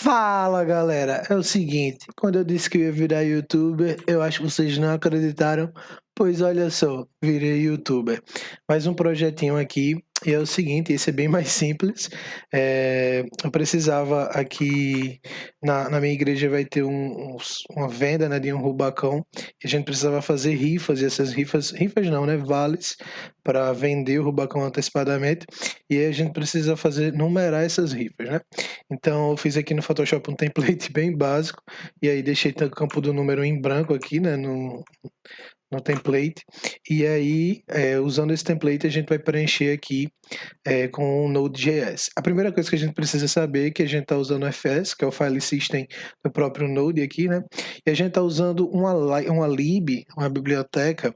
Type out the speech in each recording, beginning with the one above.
Fala galera, é o seguinte, quando eu disse que eu ia virar youtuber, eu acho que vocês não acreditaram, pois olha só, virei youtuber. Mais um projetinho aqui, e é o seguinte, esse é bem mais simples, eu precisava aqui, na minha igreja vai ter uma venda, né, de um rubacão, e a gente precisava fazer rifas, e essas rifas não, né, vales, para vender o rubacão antecipadamente, e aí a gente precisa numerar essas rifas, né? Então eu fiz aqui no Photoshop um template bem básico e aí deixei o campo do número em branco aqui, né, no template. E aí, usando esse template, a gente vai preencher aqui com o Node.js. A primeira coisa que a gente precisa saber é que a gente está usando o FS, que é o File System do próprio Node aqui, né? E a gente está usando uma lib, uma biblioteca,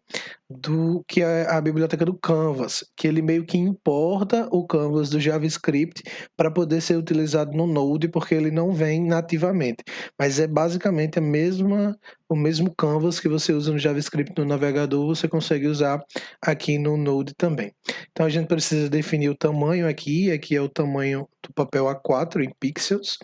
que é a biblioteca do Canvas, que ele meio que importa o Canvas do JavaScript para poder ser utilizado no Node, porque ele não vem nativamente. Mas é basicamente o mesmo Canvas que você usa no JavaScript no navegador, você consegue usar aqui no Node também. Então a gente precisa definir o tamanho aqui é o tamanho do papel A4 em pixels.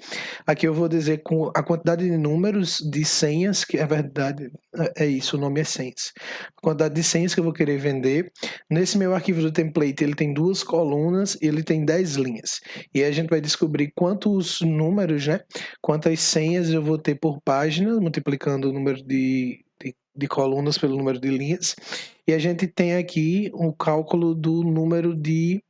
Aqui eu vou dizer com a quantidade de números de senhas, que é verdade, é isso, o nome é senhas. A quantidade de senhas que eu vou querer vender. Nesse meu arquivo do template, ele tem 2 colunas e ele tem 10 linhas. E aí a gente vai descobrir quantos números, né? Quantas senhas eu vou ter por página, multiplicando o número de colunas pelo número de linhas. E a gente tem aqui o cálculo do número de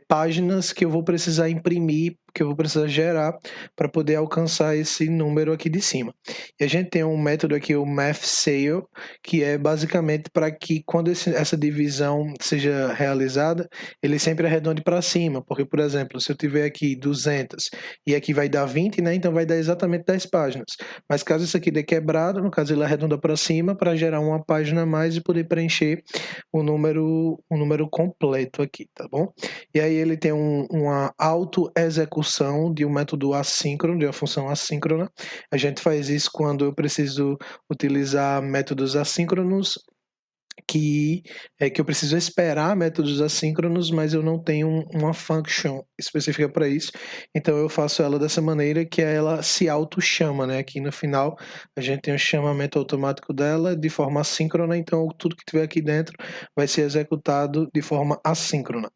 páginas que eu vou precisar imprimir, que eu vou precisar gerar para poder alcançar esse número aqui de cima. E a gente tem um método aqui, o mathsale, que é basicamente para que quando essa divisão seja realizada, ele sempre arredonde para cima, porque, por exemplo, se eu tiver aqui 200 e aqui vai dar 20, né, então vai dar exatamente 10 páginas. Mas caso isso aqui dê quebrado, no caso ele arredonda para cima para gerar uma página a mais e poder preencher o número completo aqui, tá bom? E aí ele tem uma auto-execução de um método assíncrono, de uma função assíncrona. A gente faz isso quando eu preciso utilizar métodos assíncronos que eu preciso esperar métodos assíncronos, mas eu não tenho uma function específica para isso. Então eu faço ela dessa maneira que ela se auto-chama, né? Aqui no final a gente tem o chamamento automático dela de forma assíncrona, então tudo que tiver aqui dentro vai ser executado de forma assíncrona.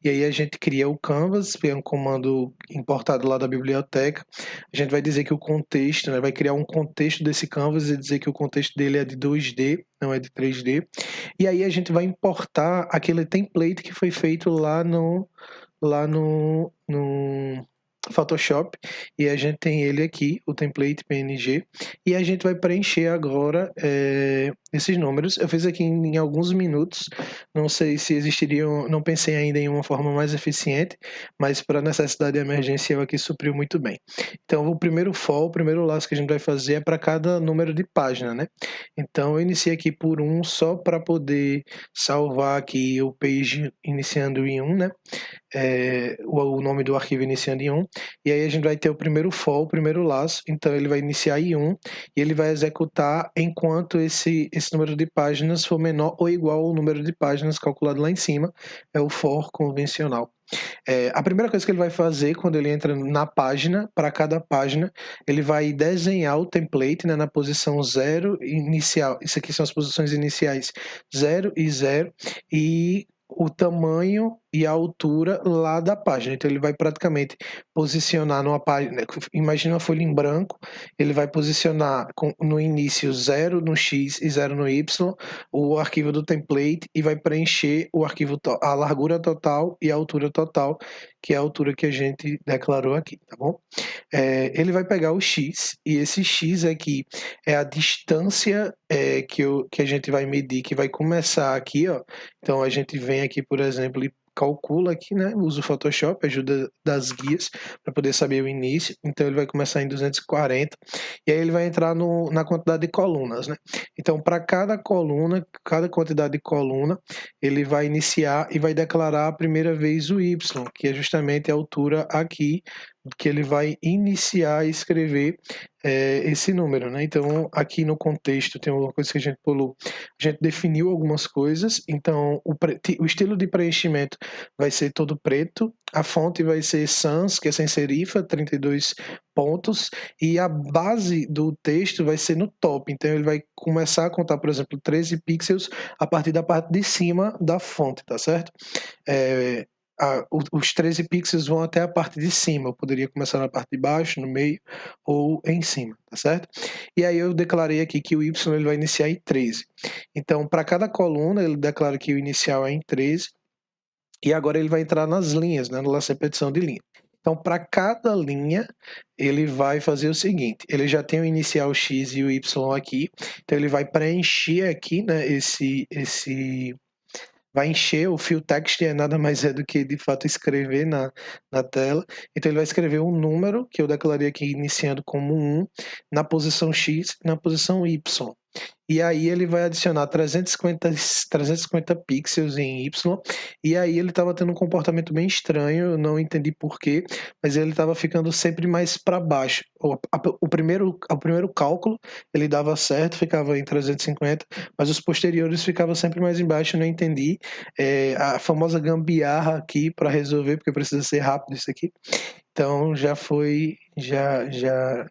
E aí a gente cria o canvas, que é um comando importado lá da biblioteca. A gente vai dizer que o contexto, né? Vai criar um contexto desse canvas e dizer que o contexto dele é de 2D, não é de 3D. E aí a gente vai importar aquele template que foi feito lá no Photoshop, e a gente tem ele aqui, o template PNG, e a gente vai preencher agora esses números. Eu fiz aqui em alguns minutos, não sei se existiriam, não pensei ainda em uma forma mais eficiente, mas para necessidade emergencial aqui supriu muito bem. Então o primeiro laço que a gente vai fazer é para cada número de página, né? Então eu iniciei aqui por 1 só para poder salvar aqui o page iniciando em 1, né? O nome do arquivo iniciando em 1, e aí a gente vai ter o primeiro for, o primeiro laço, então ele vai iniciar em 1 e ele vai executar enquanto esse número de páginas for menor ou igual ao número de páginas calculado lá em cima, é o for convencional. A primeira coisa que ele vai fazer quando ele entra na página, para cada página, ele vai desenhar o template, né, na posição 0 inicial. Isso aqui são as posições iniciais 0 e 0, e o tamanho e a altura lá da página. Então ele vai praticamente posicionar numa página, imagina uma folha em branco, ele vai posicionar no início 0 no X e 0 no Y, o arquivo do template, e vai preencher o arquivo, a largura total e a altura total, que é a altura que a gente declarou aqui, tá bom? Ele vai pegar o X, e esse X aqui é a distância que a gente vai medir, que vai começar aqui, ó. Então a gente vem aqui, por exemplo, e calcula aqui, né? Usa o Photoshop, ajuda das guias para poder saber o início. Então ele vai começar em 240 e aí ele vai entrar na quantidade de colunas, né? Então para cada coluna, cada quantidade de coluna, ele vai iniciar e vai declarar a primeira vez o Y, que é justamente a altura aqui que ele vai iniciar a escrever esse número, né? Então, aqui no contexto tem uma coisa que a gente pulou. A gente definiu algumas coisas, então o estilo de preenchimento vai ser todo preto, a fonte vai ser sans, que é sem serifa, 32 pontos, e a base do texto vai ser no top. Então, ele vai começar a contar, por exemplo, 13 pixels a partir da parte de cima da fonte, tá certo? Os 13 pixels vão até a parte de cima. Eu poderia começar na parte de baixo, no meio ou em cima, tá certo? E aí eu declarei aqui que o Y ele vai iniciar em 13. Então, para cada coluna, ele declara que o inicial é em 13. E agora ele vai entrar nas linhas, né, na repetição de linha. Então, para cada linha, ele vai fazer o seguinte: ele já tem o inicial X e o Y aqui. Então, ele vai preencher aqui, né, vai encher o fill text, é nada mais do que de fato escrever na tela. Então ele vai escrever um número que eu declarei aqui iniciando como 1 na posição X e na posição Y. E aí ele vai adicionar 350 pixels em Y, e aí ele estava tendo um comportamento bem estranho, eu não entendi porquê, mas ele estava ficando sempre mais para baixo. O primeiro cálculo ele dava certo, ficava em 350, mas os posteriores ficavam sempre mais embaixo, eu não entendi. A famosa gambiarra aqui para resolver, porque precisa ser rápido isso aqui. Então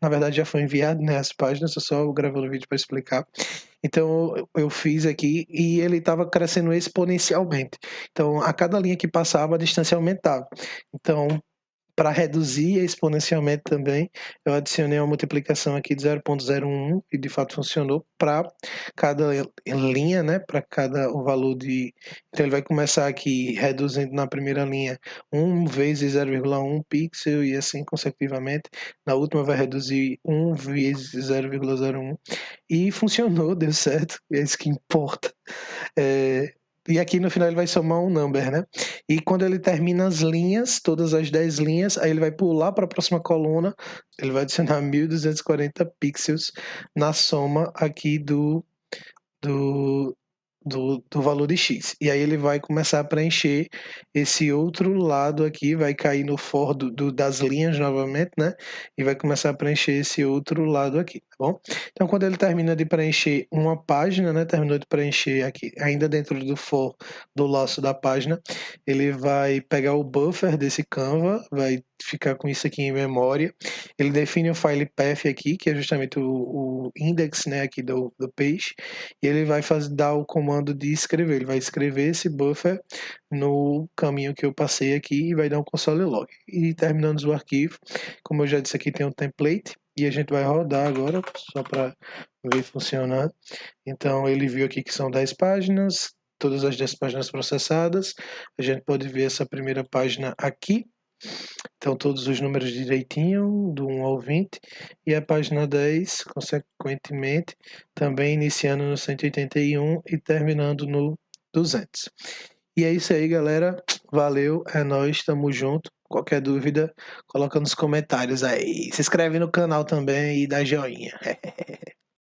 na verdade já foi enviado, né, as páginas, eu só gravando o vídeo para explicar. Então eu fiz aqui e ele estava crescendo exponencialmente. Então a cada linha que passava a distância aumentava. Então para reduzir exponencialmente também, eu adicionei uma multiplicação aqui de 0,01 e de fato funcionou para cada linha, né? Para cada o valor de. Então ele vai começar aqui reduzindo na primeira linha 1 vezes 0,1 pixel e assim consecutivamente. Na última vai reduzir 1 vezes 0,01 e funcionou, deu certo. É isso que importa. E aqui no final ele vai somar um number, né? E quando ele termina as linhas, todas as 10 linhas, aí ele vai pular para a próxima coluna, ele vai adicionar 1240 pixels na soma aqui do, do valor de X. E aí ele vai começar a preencher esse outro lado aqui, vai cair no for das linhas novamente, né? E vai começar a preencher esse outro lado aqui, tá bom? Então, quando ele termina de preencher uma página, né? Terminou de preencher aqui, ainda dentro do for do laço da página, ele vai pegar o buffer desse Canva, vai ficar com isso aqui em memória. Ele define o file path aqui, que é justamente o index, né? Aqui do page. E ele vai dar o comando de escrever. Ele vai escrever esse buffer no caminho que eu passei aqui e vai dar um console log. E terminando o arquivo, como eu já disse aqui, tem um template e a gente vai rodar agora, só para ver funcionar. Então ele viu aqui que são 10 páginas, todas as 10 páginas processadas. A gente pode ver essa primeira página aqui. Então, todos os números direitinho, do 1 ao 20, e a página 10, consequentemente, também iniciando no 181 e terminando no 200. E é isso aí, galera. Valeu, é nóis, tamo junto. Qualquer dúvida, coloca nos comentários aí. Se inscreve no canal também e dá joinha.